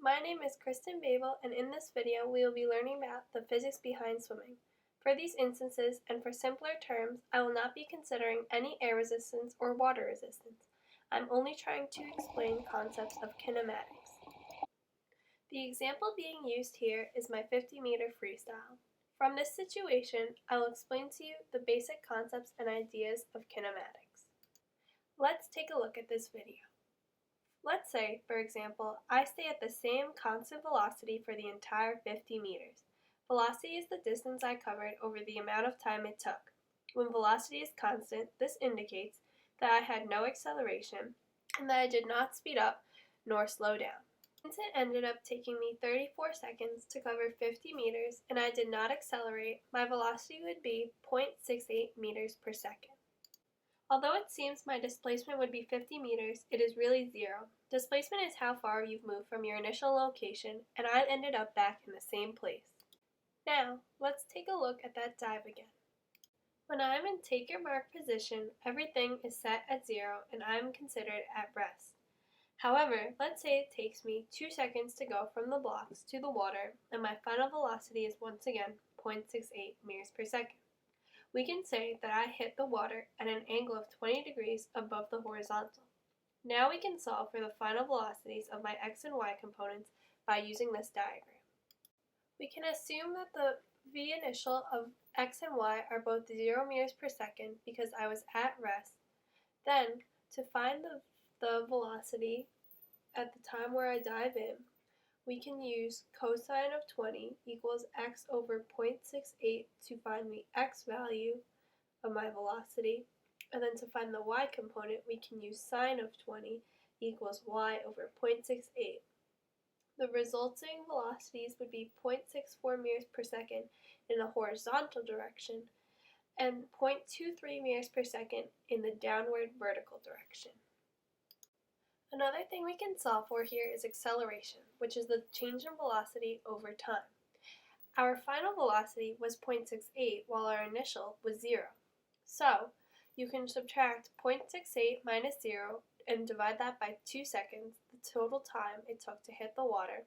My name is Kristen Babel, and in this video we will be learning about the physics behind swimming. For these instances, and for simpler terms, I will not be considering any air resistance or water resistance. I'm only trying to explain concepts of kinematics. The example being used here is my 50-meter freestyle. From this situation, I will explain to you the basic concepts and ideas of kinematics. Let's take a look at this video. Let's say, for example, I stay at the same constant velocity for the entire 50 meters. Velocity is the distance I covered over the amount of time it took. When velocity is constant, this indicates that I had no acceleration and that I did not speed up nor slow down. Since it ended up taking me 34 seconds to cover 50 meters and I did not accelerate, my velocity would be 0.68 meters per second. Although it seems my displacement would be 50 meters, it is really zero. Displacement is how far you've moved from your initial location, and I ended up back in the same place. Now, let's take a look at that dive again. When I'm in take your mark position, everything is set at zero and I'm considered at rest. However, let's say it takes me 2 seconds to go from the blocks to the water, and my final velocity is once again 0.68 meters per second. We can say that I hit the water at an angle of 20 degrees above the horizontal. Now we can solve for the final velocities of my x and y components by using this diagram. We can assume that the v initial of x and y are both 0 meters per second because I was at rest. Then, to find the velocity at the time where I dive in, we can use cosine of 20 equals x over 0.68 to find the x value of my velocity, and then to find the y component we can use sine of 20 equals y over 0.68. The resulting velocities would be 0.64 meters per second in the horizontal direction and 0.23 meters per second in the downward vertical direction. Another thing we can solve for here is acceleration, which is the change in velocity over time. Our final velocity was 0.68 while our initial was 0. So, you can subtract 0.68 minus 0 and divide that by 2 seconds, the total time it took to hit the water,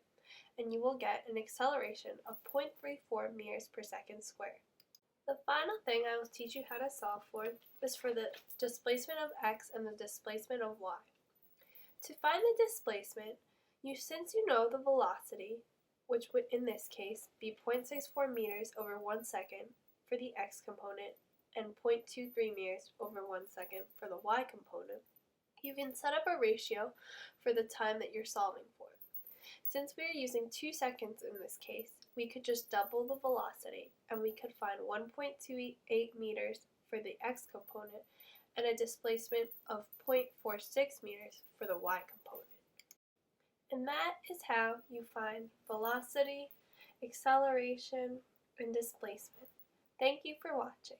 and you will get an acceleration of 0.34 meters per second squared. The final thing I will teach you how to solve for is for the displacement of x and the displacement of y. To find the displacement, since you know the velocity, which would in this case be 0.64 meters over 1 second for the x component and 0.23 meters over 1 second for the y component, you can set up a ratio for the time that you're solving for. Since we are using 2 seconds in this case, we could just double the velocity and we could find 1.28 meters for the x component and a displacement of 0.46 meters for the y component. And that is how you find velocity, acceleration, and displacement. Thank you for watching.